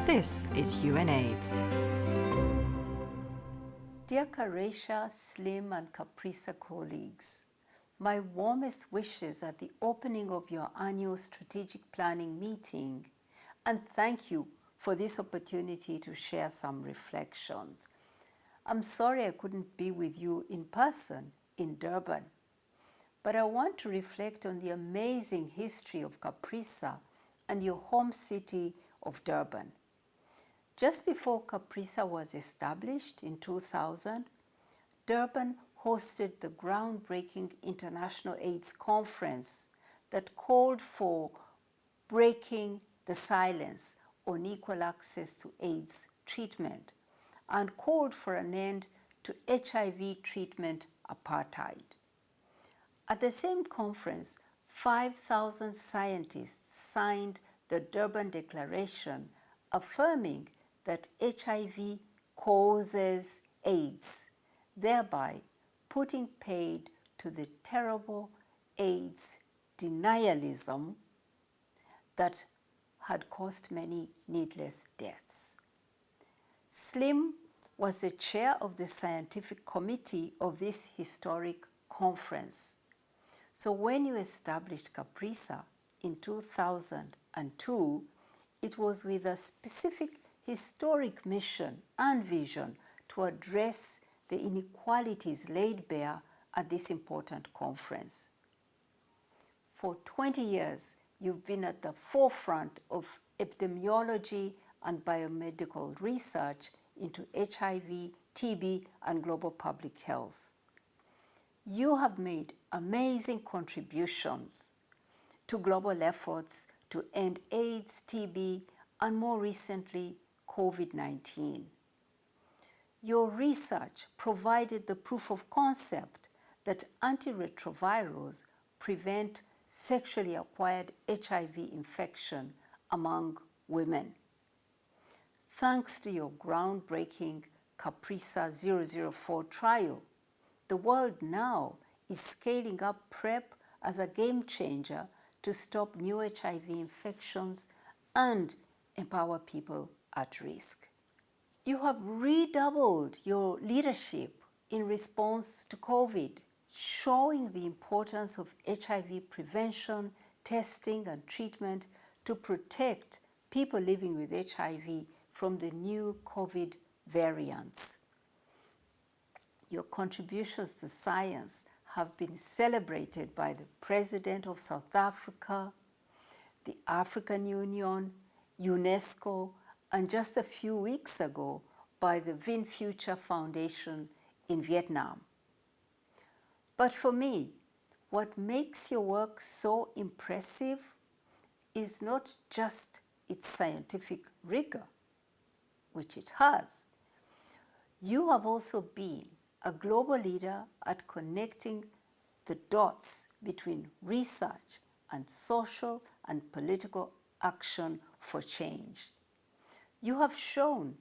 This is UNAIDS. Dear CAPRISA, Slim and CAPRISA colleagues, my warmest wishes at the opening of your annual strategic planning meeting, and thank you for this opportunity to share some reflections. I'm sorry I couldn't be with you in person in Durban, but I want to reflect on the amazing history of CAPRISA and your home city of Durban. Just before CAPRISA was established in 2000, Durban hosted the groundbreaking International AIDS Conference that called for breaking the silence on equal access to AIDS treatment and called for an end to HIV treatment apartheid. At the same conference, 5,000 scientists signed the Durban Declaration affirming that HIV causes AIDS, thereby putting paid to the terrible AIDS denialism that had caused many needless deaths. Slim was the chair of the scientific committee of this historic conference. So when you established CAPRISA in 2002, it was with a specific historic mission and vision to address the inequalities laid bare at this important conference. For 20 years, you've been at the forefront of epidemiology and biomedical research into HIV, TB, and global public health. You have made amazing contributions to global efforts to end AIDS, TB, and more recently, COVID-19. Your research provided the proof of concept that antiretrovirals prevent sexually acquired HIV infection among women. Thanks to your groundbreaking CAPRISA 004 trial, the world now is scaling up PrEP as a game changer to stop new HIV infections and empower people at risk. You have redoubled your leadership in response to COVID, showing the importance of HIV prevention, testing, and treatment to protect people living with HIV from the new COVID variants. Your contributions to science have been celebrated by the President of South Africa, the African Union, UNESCO, and just a few weeks ago by the Vin Future Foundation in Vietnam. But for me, what makes your work so impressive is not just its scientific rigor, which it has. You have also been a global leader at connecting the dots between research and social and political action for change. You have shown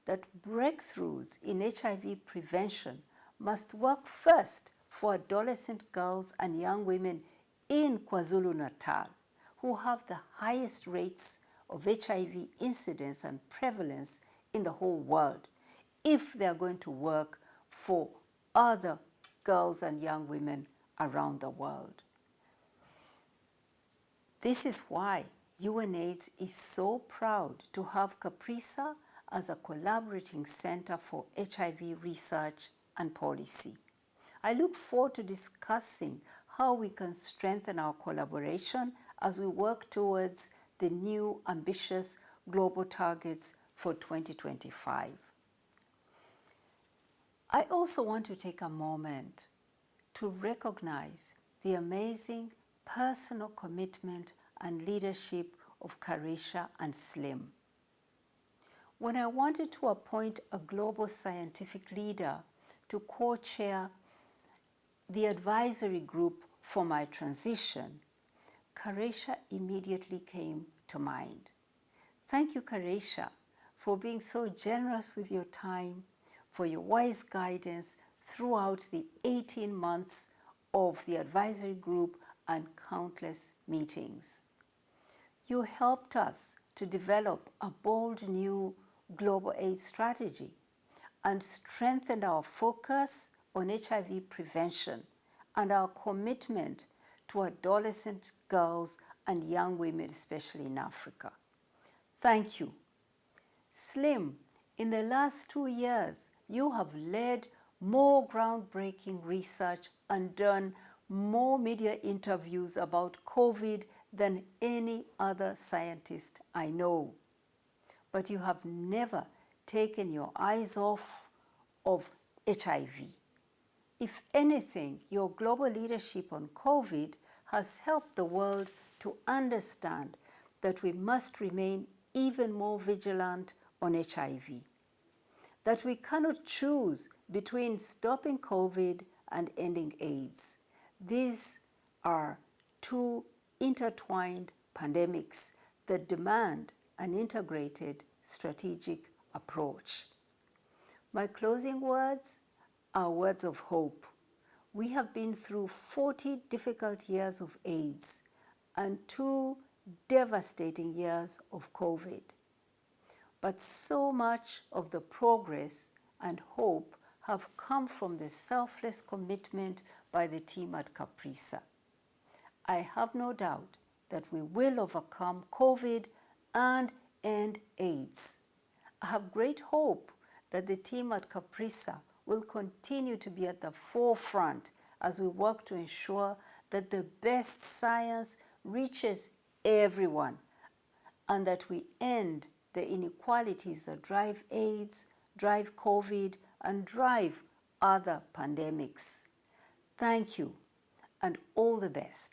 that breakthroughs in HIV prevention must work first for adolescent girls and young women in KwaZulu-Natal, who have the highest rates of HIV incidence and prevalence in the whole world, if they are going to work for other girls and young women around the world. This is why UNAIDS is so proud to have CAPRISA as a collaborating center for HIV research and policy. I look forward to discussing how we can strengthen our collaboration as we work towards the new ambitious global targets for 2025. I also want to take a moment to recognize the amazing personal commitment and leadership of CAPRISA and Slim. When I wanted to appoint a global scientific leader to co-chair the advisory group for my transition, CAPRISA immediately came to mind. Thank you, CAPRISA, for being so generous with your time, for your wise guidance throughout the 18 months of the advisory group and countless meetings. You helped us to develop a bold new global AIDS strategy and strengthened our focus on HIV prevention and our commitment to adolescent girls and young women, especially in Africa. Thank you. Slim, in the last 2 years, you have led more groundbreaking research and done more media interviews about COVID than any other scientist I know. But you have never taken your eyes off of HIV. If anything, your global leadership on COVID has helped the world to understand that we must remain even more vigilant on HIV, that we cannot choose between stopping COVID and ending AIDS. These are two intertwined pandemics that demand an integrated strategic approach. My closing words are words of hope. We have been through 40 difficult years of AIDS and 2 devastating years of COVID. But so much of the progress and hope have come from the selfless commitment by the team at CAPRISA. I have no doubt that we will overcome COVID and end AIDS. I have great hope that the team at CAPRISA will continue to be at the forefront as we work to ensure that the best science reaches everyone and that we end the inequalities that drive AIDS, drive COVID, and drive other pandemics. Thank you, and all the best.